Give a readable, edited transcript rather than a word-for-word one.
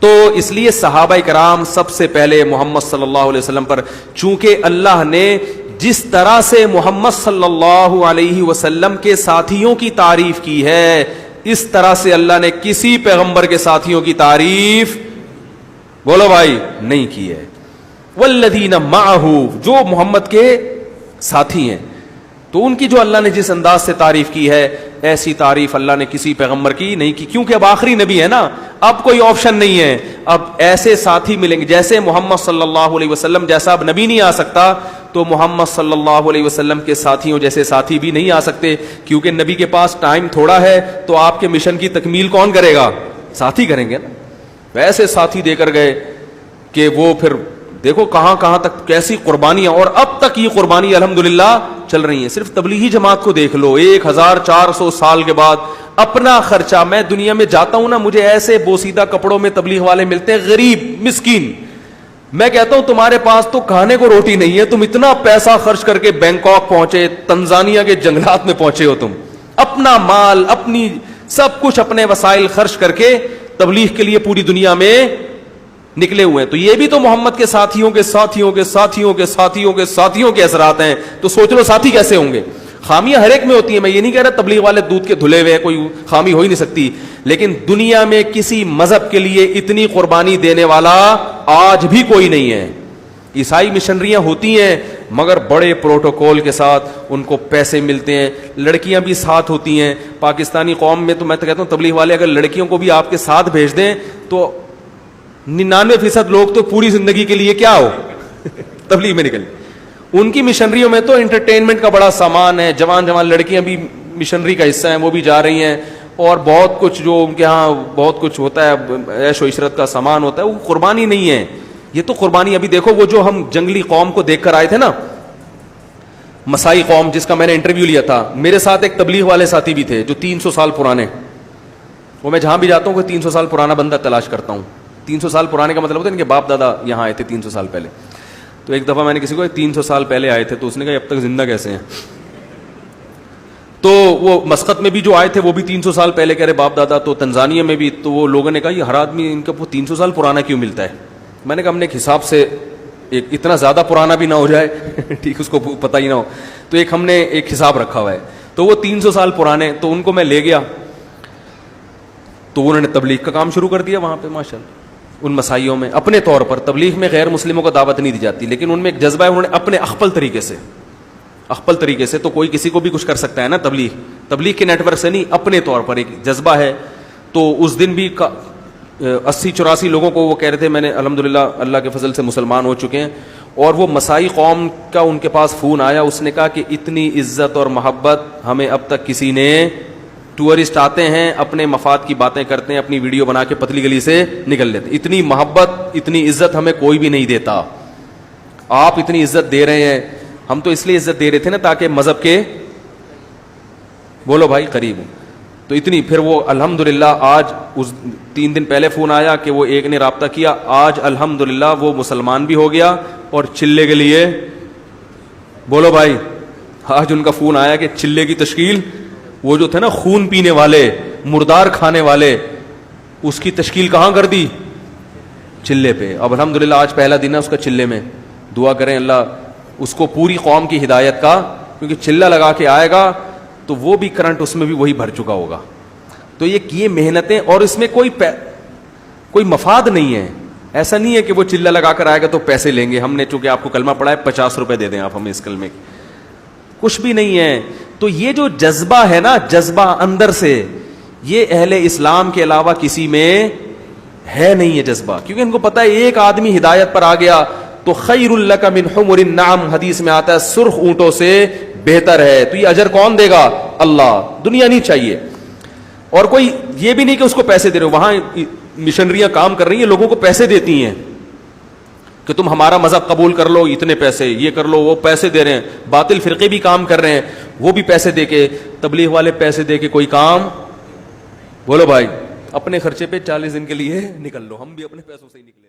تو اس لیے صحابہ کرام سب سے پہلے محمد صلی اللہ علیہ وسلم پر، چونکہ اللہ نے جس طرح سے محمد صلی اللہ علیہ وسلم کے ساتھیوں کی تعریف کی ہے، اس طرح سے اللہ نے کسی پیغمبر کے ساتھیوں کی تعریف، بولو بھائی، نہیں کی ہے. والذین معہ، جو محمد کے ساتھی ہیں، تو ان کی جو اللہ نے جس انداز سے تعریف کی ہے، ایسی تعریف اللہ نے کسی پیغمبر کی نہیں کی، کیونکہ اب آخری نبی ہے نا، اب کوئی آپشن نہیں ہے. اب ایسے ساتھی ملیں گے جیسے محمد صلی اللہ علیہ وسلم جیسا اب نبی نہیں آ سکتا، تو محمد صلی اللہ علیہ وسلم کے ساتھیوں جیسے ساتھی بھی نہیں آ سکتے، کیونکہ نبی کے پاس ٹائم تھوڑا ہے، تو آپ کے مشن کی تکمیل کون کرے گا؟ ساتھی کریں گے نا. ویسے ساتھی دے کر گئے کہ وہ پھر دیکھو کہاں کہاں تک کیسی قربانیاں، اور اب تک یہ قربانی الحمدللہ چل رہی ہیں. صرف تبلیغی جماعت کو دیکھ لو، 1400 سال کے بعد اپنا خرچہ، میں دنیا میں جاتا ہوں نا، مجھے ایسے بوسیدہ کپڑوں میں تبلیغ والے ملتے ہیں، غریب مسکین، میں کہتا ہوں تمہارے پاس تو کھانے کو روٹی نہیں ہے، تم اتنا پیسہ خرچ کر کے بینکاک پہنچے، تنزانیہ کے جنگلات میں پہنچے ہو، تم اپنا مال، اپنی سب کچھ، اپنے وسائل خرچ کر کے تبلیغ کے لیے پوری دنیا میں نکلے ہوئے ہیں. تو یہ بھی تو محمد کے ساتھیوں کے ساتھیوں کے ساتھیوں کے ساتھیوں کے ساتھیوں کے اثرات ہیں. تو سوچ لو ساتھی کیسے ہوں گے. خامیاں ہر ایک میں ہوتی ہیں، میں یہ نہیں کہہ رہا تبلیغ والے دودھ کے دھلے ہوئے ہیں، کوئی خامی ہو ہی نہیں سکتی، لیکن دنیا میں کسی مذہب کے لیے اتنی قربانی دینے والا آج بھی کوئی نہیں ہے. عیسائی مشنریاں ہوتی ہیں مگر بڑے پروٹوکول کے ساتھ، ان کو پیسے ملتے ہیں، لڑکیاں بھی ساتھ ہوتی ہیں. پاکستانی قوم میں تو میں تو کہتا ہوں تبلیغ والے اگر لڑکیوں کو بھی آپ کے ساتھ بھیج دیں تو 99% لوگ تو پوری زندگی کے لیے کیا ہو تبلیغ میں نکل. ان کی مشنریوں میں تو انٹرٹینمنٹ کا بڑا سامان ہے، جوان جوان لڑکیاں بھی مشنری کا حصہ ہیں، وہ بھی جا رہی ہیں، اور بہت کچھ جو ان کے ہاں بہت کچھ ہوتا ہے، عیش و عشرت کا سامان ہوتا ہے، وہ قربانی نہیں ہے. یہ تو قربانی ابھی دیکھو وہ جو ہم جنگلی قوم کو دیکھ کر آئے تھے نا، مسائی قوم جس کا میں نے انٹرویو لیا تھا، میرے ساتھ ایک تبلیغ والے ساتھی بھی تھے جو 300 سال پرانے، وہ میں جہاں بھی جاتا ہوں کوئی 300 سال پرانا بندہ تلاش کرتا ہوں. 300 سال پرانے کا مطلب ہوتا ہے ان کے باپ دادا یہاں آئے تھے 300 سال پہلے. تو ایک دفعہ میں نے کسی کو 300 سال پہلے آئے تھے، تو اس نے کہا اب تک زندہ کیسے ہیں. تو وہ مسقط میں بھی جو آئے تھے وہ بھی 300 سال پہلے کہہ رہے باپ دادا. تو تنزانیہ میں بھی، تو وہ لوگوں نے کہا یہ ہر آدمی ان کا 300 سال پرانا کیوں ملتا ہے. میں نے کہا ہم نے ایک حساب سے، ایک اتنا زیادہ پرانا بھی نہ ہو جائے ٹھیک، اس کو پتہ ہی نہ ہو، تو ایک ہم نے ایک حساب رکھا ہوا ہے. تو وہ 300 سال پرانے، تو ان کو میں لے گیا، تو انہوں نے تبلیغ کا کام شروع کر دیا وہاں پہ ماشاءاللہ. ان مسائیوں میں اپنے طور پر، تبلیغ میں غیر مسلموں کو دعوت نہیں دی جاتی، لیکن ان میں ایک جذبہ ہے، انہوں نے اپنے اخپل طریقے سے تو کوئی کسی کو بھی کچھ کر سکتا ہے نا، تبلیغ کے نیٹ ورک سے نہیں، اپنے طور پر ایک جذبہ ہے. تو اس دن بھی 80-84 لوگوں کو وہ کہہ رہے تھے میں نے الحمدللہ اللہ کے فضل سے مسلمان ہو چکے ہیں. اور وہ مسائی قوم کا ان کے پاس فون آیا، اس نے کہا کہ اتنی عزت اور محبت ہمیں اب تک کسی نے، ٹورسٹ آتے ہیں اپنے مفاد کی باتیں کرتے ہیں، اپنی ویڈیو بنا کے پتلی گلی سے نکل لیتے، اتنی محبت اتنی عزت ہمیں کوئی بھی نہیں دیتا. آپ اتنی عزت دے رہے ہیں، ہم تو اس لیے عزت دے رہے تھے نا تاکہ مذہب کے، بولو بھائی، قریب ہوں. تو اتنی، پھر وہ الحمدللہ آج، اس 3 دن پہلے فون آیا کہ وہ ایک نے رابطہ کیا، آج الحمدللہ وہ مسلمان بھی ہو گیا، اور چلے کے لیے، بولو بھائی، آج ان کا فون آیا کہ چلے کی تشکیل، وہ جو تھے نا خون پینے والے، مردار کھانے والے، اس کی تشکیل کہاں کر دی؟ چلے پہ. اب الحمدللہ آج پہلا دن ہے اس کا چلے میں. دعا کریں اللہ اس کو پوری قوم کی ہدایت کا، کیونکہ چلہ لگا کے آئے گا تو وہ بھی کرنٹ اس میں بھی وہی بھر چکا ہوگا. تو یہ محنتیں، اور اس میں کوئی مفاد نہیں ہے. ایسا نہیں ہے کہ وہ چلہ لگا کر آئے گا تو پیسے لیں گے، ہم نے چونکہ آپ کو کلمہ پڑھا ہے 50 روپے دے دیں آپ ہمیں اس کلمے کی، کچھ بھی نہیں ہے. تو یہ جو جذبہ ہے نا، جذبہ اندر سے، یہ اہل اسلام کے علاوہ کسی میں ہے نہیں یہ جذبہ، کیونکہ ان کو پتہ ہے ایک آدمی ہدایت پر آ گیا تو خیر لک من حمر النعم، حدیث میں آتا ہے سرخ اونٹوں سے بہتر ہے. تو یہ اجر کون دے گا؟ اللہ. دنیا نہیں چاہیے. اور کوئی یہ بھی نہیں کہ اس کو پیسے دے رہے ہو، وہاں مشنریاں کام کر رہی ہیں، لوگوں کو پیسے دیتی ہیں کہ تم ہمارا مذہب قبول کر لو، اتنے پیسے، یہ کر لو، وہ پیسے دے رہے ہیں. باطل فرقے بھی کام کر رہے ہیں، وہ بھی پیسے دے کے، تبلیغ والے پیسے دے کے کوئی کام، بولو بھائی، اپنے خرچے پہ 40 دن کے لیے نکل لو. ہم بھی اپنے پیسوں سے ہی نکلے.